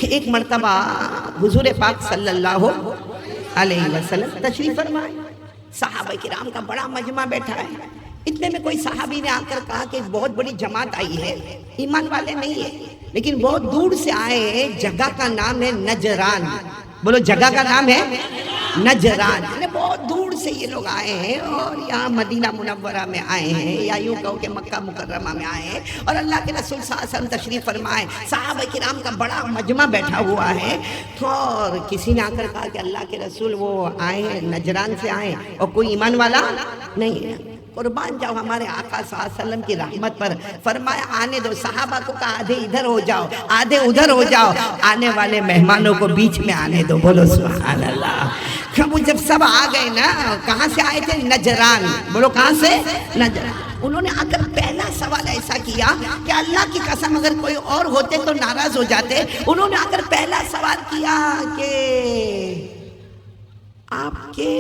ایک مرتبہ حضور پاک صلی اللہ علیہ وسلم تشریف فرمائے، صحابہ کرام کا بڑا مجمع بیٹھا ہے۔ اتنے میں کوئی صحابی نے آ کر کہا کہ بہت بڑی جماعت آئی ہے، ایمان والے نہیں ہے لیکن بہت دور سے آئے ہیں، جگہ کا نام ہے نجران۔ بولو جگہ کا نام ہے نجران، یعنی بہت دور سے یہ لوگ آئے ہیں اور یہاں مدینہ منورہ میں آئے ہیں، یا یوں کہو کہ مکہ مکرمہ میں آئے ہیں، اور اللہ کے رسول صلی اللہ علیہ وسلم تشریف فرمائے، صحابہ کرام کا بڑا مجمع بیٹھا ہوا ہے۔ اور کسی نے آ کر کہا کہ اللہ کے رسول وہ آئے ہیں، نجران سے آئے ہیں اور کوئی ایمان والا نہیں ہے۔ قربان جاؤ ہمارے آقا صلی اللہ علیہ وسلم کی رحمت پر، فرمایا آنے دو۔ صحابہ کو کہا آدھے ادھر ہو جاؤ آدھے ادھر ہو جاؤ، آنے والے مہمانوں کو بیچ میں آنے دو۔ بولو سبحان اللہ۔ وہ جب سب آ گئے نا، کہاں سے آئے تھے؟ نجران۔ بولو کہاں سے؟ نجران۔ انہوں نے آ کر پہلا سوال ایسا کیا کہ اللہ کی قسم اگر کوئی اور ہوتے تو ناراض ہو جاتے۔ انہوں نے آ کر پہلا سوال کیا کہ آپ کے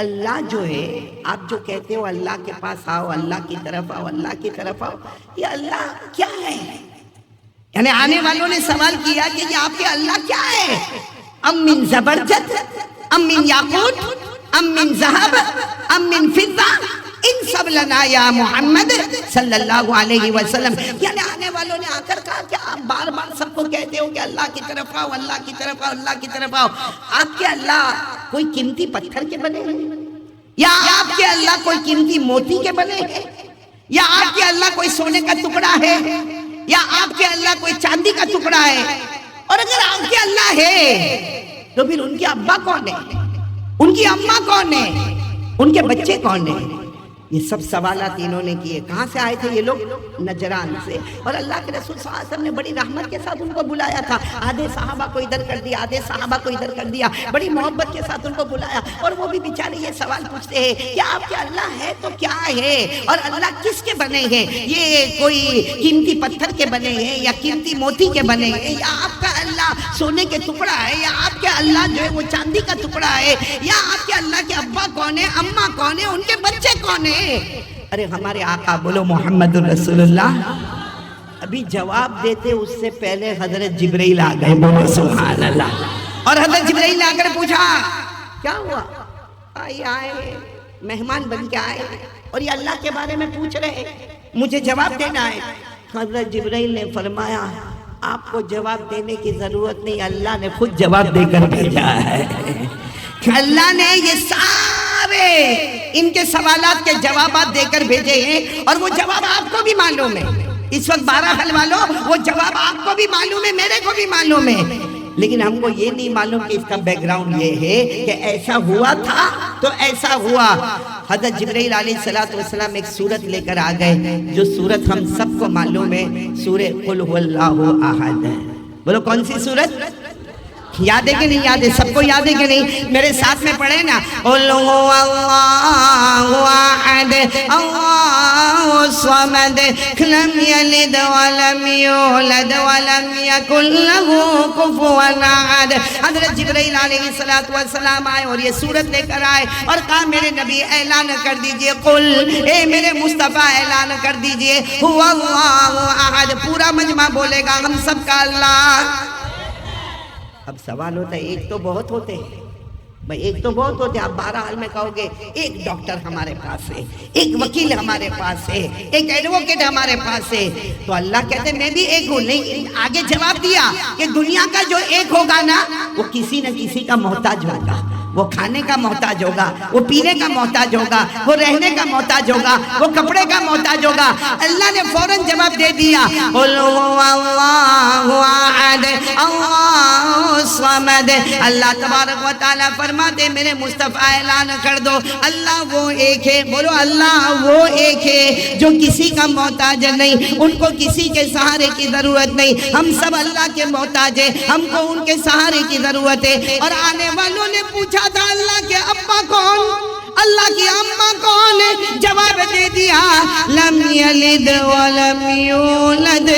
اللہ جو ہے، آپ جو کہتے ہو اللہ کے پاس آؤ، اللہ کی طرف آؤ، اللہ کی طرف آؤ، یہ اللہ کیا ہے؟ یعنی آنے والوں نے سوال کیا کہ یہ آپ کے اللہ کیا ہے؟ ام من زبرجد، ام من یاقوت، ام من ذہب، ام من فضہ، ان سب لنا یا محمد صلی اللہ علیہ وسلم۔ یعنی آنے والوں نے آ کر کہا کہ آپ بار بار سب کو کہتے ہو کہ اللہ کی طرف آؤ، اللہ کی طرف آؤ، اللہ کی طرف آؤ، آپ کے اللہ کوئی قیمتی پتھر کے بنے ہیں، یا آپ کے اللہ کوئی قیمتی موتی کے بنے ہیں، یا آپ کے اللہ کوئی سونے کا ٹکڑا ہے، یا آپ کے اللہ کوئی چاندی کا ٹکڑا ہے؟ اور اگر آپ کے اللہ ہے تو پھر ان کے ابا کون ہے، ان کی اماں کون ہے، ان کے بچے کون ہیں؟ یہ سب سوالات انہوں نے کیے۔ کہاں سے آئے تھے یہ لوگ؟ نجران سے۔ اور اللہ کے رسول صلی اللہ علیہ وسلم نے بڑی رحمت کے ساتھ ان کو بلایا تھا، آدھے صحابہ کو ادھر کر دیا، آدھے صحابہ کو ادھر کر دیا، بڑی محبت کے ساتھ ان کو بلایا۔ اور وہ بھی بیچارے یہ سوال پوچھتے ہیں کہ آپ کے اللہ ہے تو کیا ہے، اور اللہ کس کے بنے ہیں؟ یہ کوئی قیمتی پتھر کے بنے ہیں، یا قیمتی موتی کے بنے ہیں، یا آپ کا اللہ سونے کے ٹکڑا ہے، یا آپ کے اللہ جو ہے وہ چاندی کا ٹکڑا ہے، یا آپ کے اللہ کے ابا کون ہے، اماں کون ہے، ان کے بچے کون ہیں؟ ارے ہمارے آقا بولو محمد رسول اللہ ابھی جواب دیتے اس سے پہلے حضرت جبرائیل آ گئے۔ بولو سبحان اللہ۔ اور حضرت جبرائیل نے آ کر پوچھا کیا ہوا؟ آئے مہمان بن کے آئے اور یہ اللہ کے بارے میں پوچھ رہے، مجھے جواب دینا ہے۔ حضرت جبرائیل نے فرمایا آپ کو جواب دینے کی ضرورت نہیں، اللہ نے خود جواب دے کر بھیجا ہے۔ اللہ نے یہ سارے ان کے سوالات کے جوابات دے کر بھیجے ہیں، اور وہ جواب آپ کو بھی معلوم ہے۔ اس وقت 12 حل والوں وہ جواب آپ کو بھی معلوم ہے، میرے کو بھی معلوم ہے، لیکن ہم کو یہ نہیں معلوم کہ اس کا بیک گراؤنڈ یہ ہے کہ ایسا ہوا تھا تو ایسا ہوا۔ حضرت جبرائیل علیہ السلام ایک سورت لے کر آ گئے، جو سورت ہم سب کو معلوم ہے، سورہ قل هو اللہ احد ہے۔ بولو کون سی سورت؟ یاد ہے کہ نہیں یاد ہے؟ سب کو یاد ہے کہ نہیں؟ میرے ساتھ میں پڑھے نا، قل هو اللہ احد اللہ الصمد لم یلد ولم یولد ولم یکن له کفوا احد۔ حضرت جبرائیل علیہ السلام آئے اور یہ سورت لے کر آئے اور کہا میرے نبی اعلان کر دیجئے، قل اے میرے مصطفیٰ اعلان کر دیجئے، هو اللہ احد۔ پورا مجمع بولے گا ہم سب کا اللہ۔ اب سوال ہوتا ہے ایک تو بہت ہوتے ہیں بھائی، ایک تو بہت ہوتے ہیں۔ آپ 12 حال میں کہو گے ایک ڈاکٹر ہمارے پاس ہے، ایک وکیل ہمارے پاس ہے، ایک ایڈوکیٹ ہمارے پاس ہے، تو اللہ کہتے ہیں میں بھی ایک ہوں۔ نہیں، آگے جواب دیا کہ دنیا کا جو ایک ہوگا نا وہ کسی نہ کسی کا محتاج ہوگا، وہ کھانے کا محتاج ہوگا، وہ پینے کا محتاج ہوگا، وہ رہنے کا محتاج ہوگا، وہ کپڑے کا محتاج ہوگا۔ اللہ نے فوراً جواب دے دیا، قل هو اللہ احد اللہ الصمد۔ اللہ تبارک و تعالیٰ فرماتے میرے مصطفیٰ اعلان کر دو اللہ وہ ایک ہے۔ بولو اللہ وہ ایک ہے جو کسی کا محتاج نہیں، ان کو کسی کے سہارے کی ضرورت نہیں، ہم سب اللہ کے محتاج ہیں، ہم کو ان کے سہارے کی ضرورت ہے۔ اور آنے والوں نے پوچھا تھا اللہ کے ابا کون، اللہ کی اماں کون ہے؟ جواب دے دیا لم یلد ولم یولد۔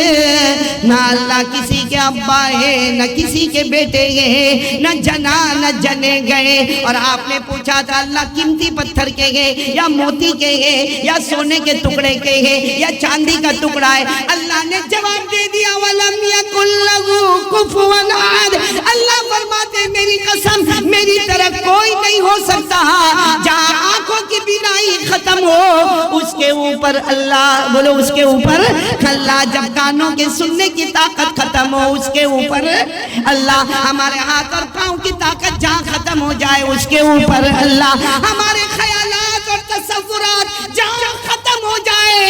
نہ اللہ کسی کے ابا ہے، نہ کسی کے بیٹے ہیں، نہ جنا نہ جنے گئے۔ اور آپ نے پوچھا تھا اللہ قیمتی پتھر کے ہیں یا موتی کے ہیں یا سونے کے ٹکڑے کے ہیں یا چاندی کا ٹکڑا ہے؟ اللہ نے جواب دے دیا ولم یکن لہ کفوا احد۔ تیری قسم میری طرح کوئی نہیں ہو سکتا، جہاں آنکھوں کی بینائی ختم ہو اس کے اوپر اللہ، بولو اس کے اوپر اللہ، جب کانوں کے سننے کی طاقت ختم ہو اس کے اوپر اللہ، ہمارے ہاتھ اور پاؤں کی طاقت جہاں ختم ہو جائے اس کے اوپر اللہ، ہمارے خیالات اور تصورات جہاں ختم ہو جائے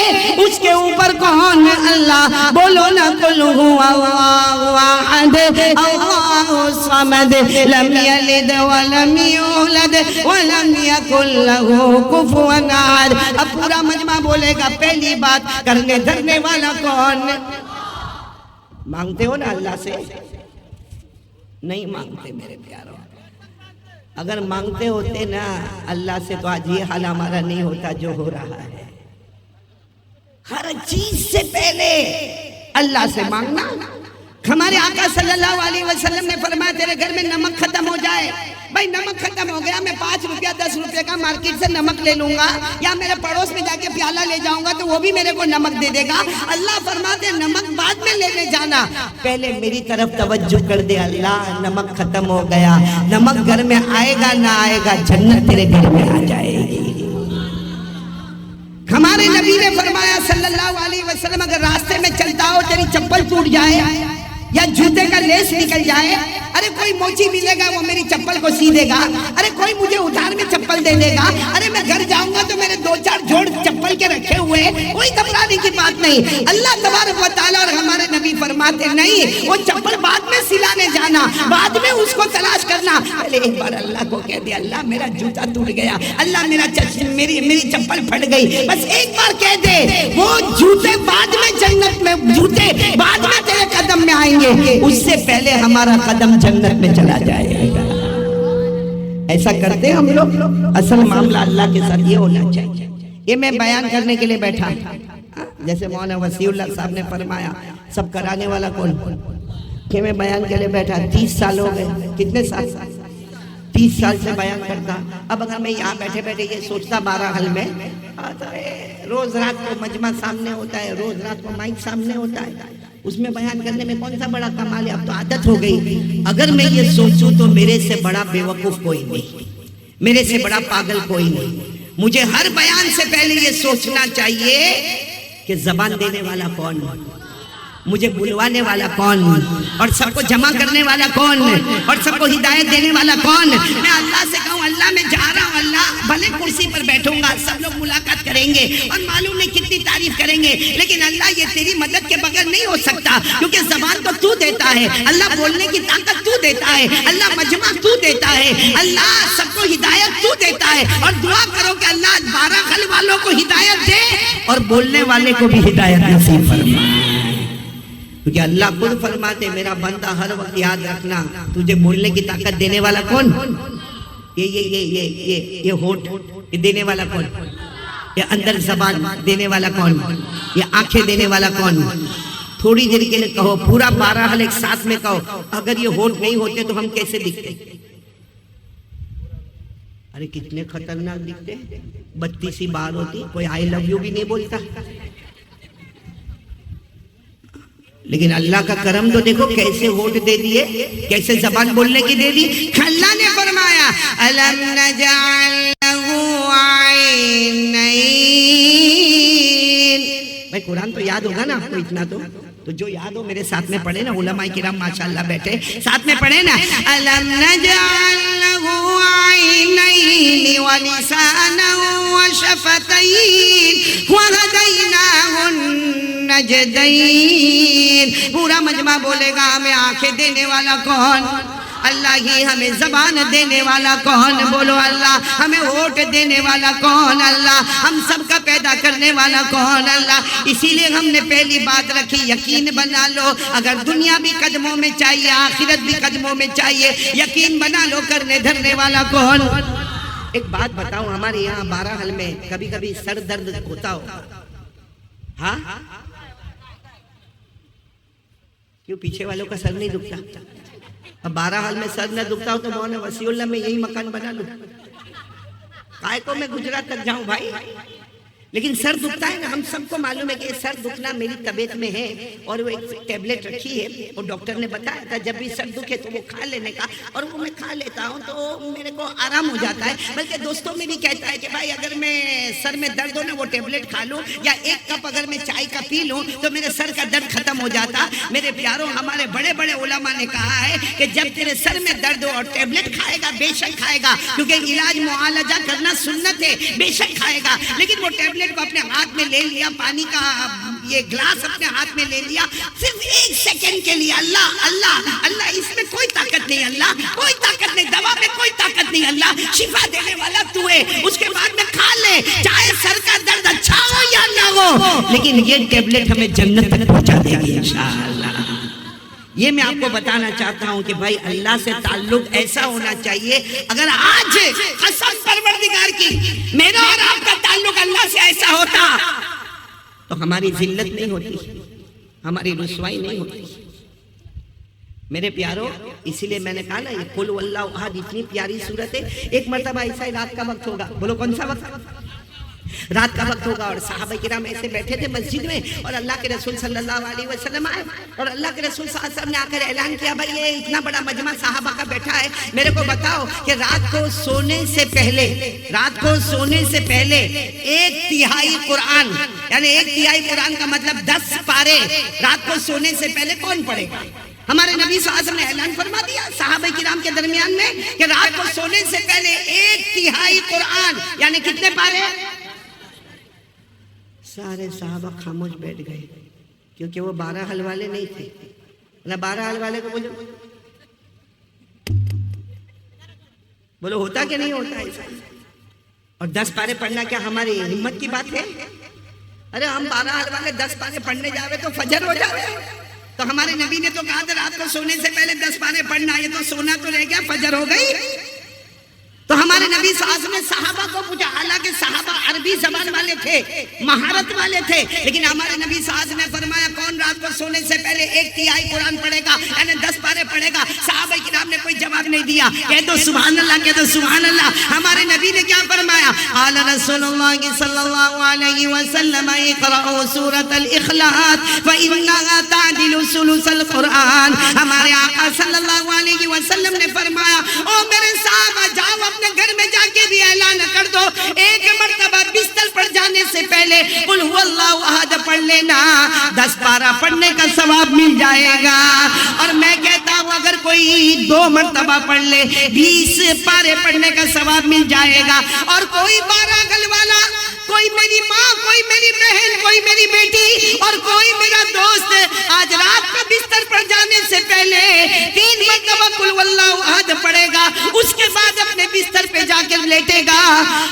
اس کے اوپر کون اللہ؟ بولو نا قل هو اللہ احد اللہ الصمد لم یلد ولم یولد ولم یکن له کفوا احد۔ اب پورا مجمع بولے گا پہلی بات، کرنے دھرنے والا کون؟ مانگتے ہو نا اللہ سے؟ نہیں مانگتے میرے پیاروں، اگر مانگتے ہوتے نا اللہ سے تو آج یہ حال ہمارا نہیں ہوتا جو ہو رہا ہے۔ ہر چیز سے پہلے اللہ سے مانگنا۔ ہمارے آقا صلی اللہ علیہ وسلم نے فرمایا تیرے گھر میں نمک ختم ہو جائے، بھائی نمک ختم ہو گیا، میں 5 روپیہ 10 روپے کا مارکیٹ سے نمک لے لوں گا، یا میرے پڑوس میں جا کے پیالہ لے جاؤں گا تو وہ بھی میرے کو نمک دے دے گا۔ اللہ فرماتے نمک بعد میں لینے جانا، پہلے میری طرف توجہ کر دے، اللہ نمک ختم ہو گیا، نمک گھر میں آئے گا نہ آئے گا، جنت تیرے گھر میں آ جائے گی۔ ہمارے نبی نے فرمایا صلی اللہ علیہ وسلم اگر راستے میں چلتا ہو تیری چپل ٹوٹ جائے یا جوتے کا لیس نکل جائے، ارے کوئی موچی ملے گا وہ میری چپل کو سی دے گا، ارے کوئی مجھے ادھار میں چپل دے دے گا، ارے میں گھر جاؤں گا تو میرے 2-4 جوڑ چپل کے رکھے ہوئے، کوئی گھبرانے کی بات نہیں۔ اللہ تبارک و تعالیٰ اور ہمارے نبی فرماتے نہیں، وہ چپل بعد میں سلانے جانا، بعد میں اس کو تلاش کرنا، پہلے ایک بار اللہ کو کہہ دے اللہ میرا جوتا ٹوٹ گیا، اللہ میری چپل پھٹ گئی، بس ایک بار کہہ دے، وہ جوتے بعد میں جنت میں، جوتے بعد میں تیرے قدم میں آئیں گے، اس سے پہلے ہمارا قدم جنت میں چلا جائے گا۔ ایسا کرتے ہم لوگ؟ اصل معاملہ اللہ کے ساتھ یہ ہونا چاہیے۔ یہ میں بیان کرنے کے لیے بیٹھا، جیسے مولانا وسیع اللہ صاحب نے فرمایا سب کرانے والا کون؟ کہ میں بیان کے لیے بیٹھا 30 سال ہو گئے، کتنے سال؟ 30 سال سے بیان کرتا۔ اب اگر میں یہاں بیٹھے بیٹھے یہ سوچتا 12 حل میں، روز رات کو مجمع سامنے ہوتا ہے، روز رات کو مائک سامنے ہوتا ہے، اس میں بیان کرنے میں کون سا بڑا کمال ہے؟ اب تو عادت ہو گئی۔ اگر میں یہ سوچوں تو میرے سے بڑا بے وقوف کوئی نہیں، میرے سے بڑا پاگل کوئی نہیں۔ مجھے ہر بیان سے پہلے یہ سوچنا چاہیے کہ زبان دینے والا کون، مجھے بلوانے والا کون، اور سب کو جمع کرنے والا کون، اور سب کو ہدایت دینے والا کون۔ میں اللہ سے کہوں اللہ میں جا رہا ہوں، اللہ بھلے کرسی پر بیٹھوں گا، سب لوگ ملاقات کریں گے اور معلوم نہیں کتنی تعریف کریں گے، لیکن اللہ یہ تیری مدد کے بغیر نہیں ہو سکتا، کیونکہ زبان تو تو دیتا ہے، اللہ بولنے کی طاقت تو دیتا ہے، اللہ مجمع تو دیتا ہے، اللہ سب کو ہدایت تو دیتا ہے۔ اور دعا کرو کہ اللہ 12 حل والوں کو ہدایت دے اور بولنے والے کو بھی ہدایت نصیب فرمائے، کیونکہ اللہ خود فرماتے میرا بندہ ہر وقت یاد رکھنا تجھے بولنے کی طاقت دینے والا کون؟ یہ ہونٹ دینے والا کون؟ یہ اندر زبان دینے والا کون؟ یہ آنکھیں دینے والا کون؟ تھوڑی دیر کے لیے کہو، پورا 12 حل ایک ساتھ میں کہو، اگر یہ ہونٹ نہیں ہوتے تو ہم کیسے دکھتے؟ ارے کتنے خطرناک دکھتے، 32 بار ہوتی، کوئی آئی لو یو بھی نہیں بولتا، لیکن اللہ کا کرم تو دیکھو کیسے ہونٹ دے دیے، کیسے زبان بولنے کی دے دی۔ اللہ نے فرمایا الم نجعل له عینین، بھائی قرآن تو یاد ہوگا نا آپ کو اتنا، تو جو یاد ہو میرے ساتھ میں پڑھے نا، علماء کرام ماشاءاللہ بیٹھے ساتھ میں پڑھے نا، الم نجعل له عینین ولسانا وشفتین وہدیناہ النجدین۔ پورا مجمع بولے گا ہمیں آنکھیں دینے والا کون؟ اللہ ہی۔ ہمیں زبان دینے والا کون؟ بولو اللہ۔ ہمیں ہونٹ دینے والا کون؟ اللہ۔ ہم سب کا پیدا کرنے والا کون؟ اللہ۔ اسی لیے ہم نے پہلی بات رکھی یقین بنا لو، اگر دنیا بھی قدموں میں چاہیے آخرت بھی قدموں میں چاہیے، یقین بنا لو کرنے دھرنے والا کون؟ ایک بات بتاؤں، ہمارے یہاں 12 حل میں کبھی کبھی سر درد ہوتا ہو، ہاں کیوں پیچھے والوں کا سر نہیں دکھتا؟ اب 12 حل میں سر نہ دکھتا ہو تو مولانا وسیع اللہ میں یہی مکان بنا لوں، کائے کو میں گجرات تک جاؤں بھائی؟ لیکن سر دکھتا ہے نا، ہم سب کو معلوم ہے کہ سر دکھنا میری طبیعت میں ہے، اور وہ ایک ٹیبلٹ رکھی ہے، اور ڈاکٹر نے بتایا تھا جب بھی سر دکھے تو وہ کھا لینے کا، اور وہ میں کھا لیتا ہوں تو میرے کو آرام ہو جاتا ہے۔ بلکہ دوستوں میں بھی کہتا ہے کہ بھائی اگر میں سر میں درد ہو نا وہ ٹیبلٹ کھا لوں، یا ایک کپ اگر میں چائے کا پی لوں تو میرے سر کا درد ختم ہو جاتا۔ میرے پیاروں، ہمارے بڑے بڑے علماء نے کہا ہے کہ جب تیرے سر میں درد ہو اور ٹیبلٹ کھائے گا، بے شک کھائے گا، کیونکہ علاج معالجہ کرنا سنت ہے، بے شک کھائے گا، لیکن وہ ٹیبلٹ کو اپنے ہاتھ میں لے لیا، پانی کا یہ گلاس اپنے ہاتھ میں لے لیا، صرف ایک سیکنڈ کے لیے، اللہ اللہ اللہ، اس میں کوئی طاقت نہیں، اللہ کوئی طاقت نہیں، دوا میں کوئی طاقت نہیں، اللہ شفا دینے والا تو ہے، اس کے بعد میں کھا لے، چاہے سر کا درد اچھا ہو یا نہ ہو، لیکن یہ ٹیبلٹ ہمیں جنت تک پہنچا دے گی انشاءاللہ۔ یہ میں آپ کو بتانا چاہتا ہوں کہ بھائی اللہ سے تعلق ایسا ہونا چاہیے، اگر آج قسم پروردگار کی میرا اور آپ کا تعلق اللہ سے ایسا ہوتا تو ہماری ذلت نہیں ہوتی، ہماری رسوائی نہیں ہوتی۔ میرے پیاروں، اسی لیے میں نے کہا نا یہ قل واللہ احد اتنی پیاری صورت ہے۔ ایک مرتبہ ایسا ہی رات کا وقت ہوگا، بولو کون سا وقت؟ رات کا وقت ہوگا، اور صحابہ کرام ایسے بیٹھے تھے مسجد میں، اور اللہ کے رسول صلی اللہ علیہ وسلم آئے، اور اللہ کے رسول صلی اللہ علیہ وسلم نے آ کر اعلان کیا، بھائی یہ اتنا بڑا مجمع صحابہ کا بیٹھا ہے، میرے کو بتاؤ کہ رات کو سونے سے پہلے 1/3 قرآن، یعنی 1/3 قرآن کا مطلب 10 پارے رات کو سونے سے پہلے کون پڑھے گا؟ ہمارے نبی صلی اللہ علیہ وسلم نے اعلان فرما دیا صحابہ کرام کے درمیان میں کہ رات کو سونے سے پہلے 1/3 قرآن، یعنی کتنے پارے؟ سارے صحابہ خاموش بیٹھ گئے، کیونکہ وہ 12 حل والے نہیں تھے۔ 12 حل والے کو بولو ہوتا کہ نہیں ہوتا ایسا؟ اور 10 پارے پڑھنا کیا ہماری ہمت کی بات ہے؟ ارے ہم 12 حل والے 10 پارے پڑھنے جاوے تو فجر ہو جاوے۔ تو ہمارے نبی نے تو کہا تھا رات کو سونے سے پہلے 10 پارے پڑھنا، یہ تو سونا تو رہ گیا، فجر ہو گئی۔ تو ہمارے نبی صلی اللہ علیہ وسلم نے صحابہ کو پوچھا، حالانکہ صحابہ عربی زبان والے تھے، مہارت والے تھے، لیکن ہمارے نبی صلی اللہ علیہ وسلم نے فرمایا کون رات کو سونے سے پہلے 1/3 قرآن پڑھے گا، یعنی 10 پارے پڑھے گا؟ صحابہ کرام نے کوئی جواب نہیں دیا۔ کہہ دو سبحان اللہ، کہہ دو سبحان اللہ۔ ہمارے نبی نے کیا فرمایا؟ قال رسول اللہ صلی اللہ علیہ وسلم اقرأوا سورۃ الاخلاص فإنها تعدل ثلث القرآن۔ ہمارے آقا صلی اللہ علیہ وسلم نے فرمایا او میرے صحابہ جاؤ اپنے گھر میں جا کے بھی اعلان کر دو، ایک مرتبہ بستر پر جانے سے پہلے قل هو اللہ احد پڑھ لینا، 10 پارہ پڑھنے کا ثواب مل جائے گا۔ اور میں کہتا ہوں اگر کوئی 2 مرتبہ پڑھ لے 20 پارے پڑھنے کا ثواب مل جائے گا۔ اور کوئی 12 گل والا، کوئی میری ماں، کوئی میری بہن، کوئی میری بیٹی اور کوئی میرا دوست آج رات کو بستر پر جانے سے پہلے 3 مرتبہ قل واللہ احد پڑھے گا، اس کے بعد اپنے بستر پہ جا کر لیٹے گا،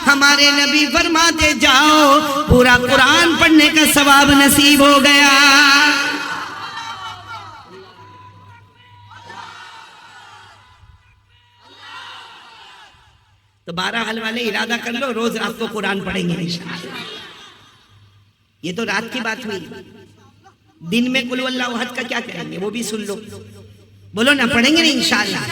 ہمارے نبی فرماتے جاؤ پورا قرآن پڑھنے کا ثواب نصیب ہو گیا۔ تو 12 حل والے ارادہ کر لو، روز رات کو قرآن پڑھیں گے انشاءاللہ۔ یہ تو رات کی بات ہوئی، دن میں قل واللہ احد کا کیا کریں گے وہ بھی سن لو، بولو نا پڑھیں گے نا انشاءاللہ۔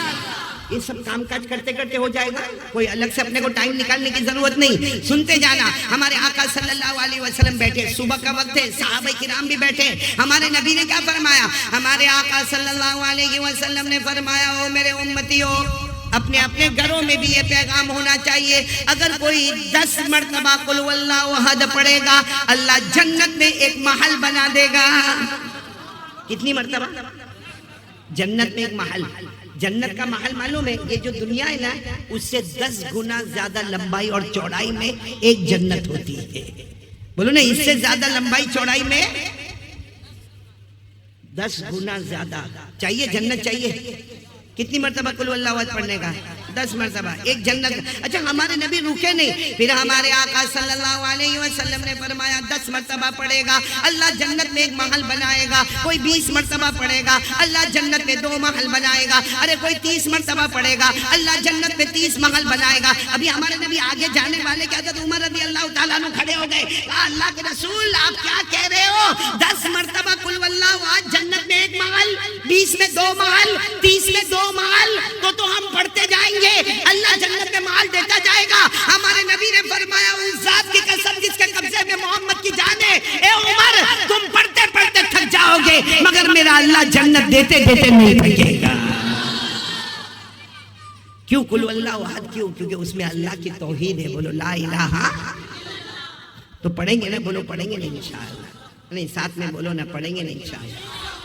یہ سب کام کاج کرتے کرتے ہو جائے گا، کوئی الگ سے اپنے کو ٹائم نکالنے کی ضرورت نہیں، سنتے جانا۔ ہمارے آقا صلی اللہ علیہ وسلم بیٹھے، صبح کا وقت ہے، صحابہ کرام بھی بیٹھے، ہمارے نبی نے کیا فرمایا؟ ہمارے آقا صلی اللہ علیہ وسلم نے فرمایا او میرے امتیوں، اپنے اپنے گھروں میں بھی یہ پیغام ہونا چاہیے، اگر کوئی 10 مرتبہ قل واللہ احد پڑھے گا اللہ جنت میں ایک محل بنا دے گا۔ کتنی مرتبہ؟ جنت میں ایک محل۔ جنت کا محل معلوم ہے؟ یہ جو دنیا ہے نا اس سے 10 گنا زیادہ لمبائی اور چوڑائی میں ایک جنت ہوتی ہے، بولو نا اس سے زیادہ لمبائی چوڑائی میں 10 گنا زیادہ چاہیے، جنت چاہیے۔ کتنی مرتبہ قل واللہ احد پڑھنے کا؟ 10 مرتبہ ایک جنت۔ اچھا ہمارے نبی رکے نہیں، پھر ہمارے آقا صلی اللہ علیہ وسلم نے فرمایا 10 مرتبہ پڑھے گا اللہ جنت میں ایک محل بنائے گا، کوئی 20 مرتبہ پڑھے گا اللہ جنت میں 2 محل بنائے گا، ارے کوئی 30 مرتبہ پڑھے گا اللہ جنت میں 30 محل بنائے گا۔ ابھی ہمارے نبی آگے جانے والے کیا حضرت عمر رضی اللہ تعالیٰ عنہ کھڑے ہو گئے، کہا اللہ کے رسول آپ کیا کہہ رہے ہو؟ 10 مرتبہ قل واللہ احد جنت میں ایک محل، 20 میں 2 محل، 30 میں 2 محل، تو ہم پڑھتے جائیں گے اللہ جنت میں محل دیتا جائے گا۔ ہمارے نبی نے فرمایا اس ذات کی قسم جس کے قبضے میں اے عمر تم پڑھتے پڑھتے تھک جاؤ گے مگر میرا اللہ جنت دیتے دیتے نہیں تھکے گا. کیوں قل اللہ احد؟ کیوں؟ کیونکہ اس میں اللہ کی توحید ہے. بولو لا الہ. تو پڑھیں گے نا؟ بولو پڑھیں گے نا انشاءاللہ. نہیں ساتھ میں بولو نا، پڑھیں گے نا انشاءاللہ.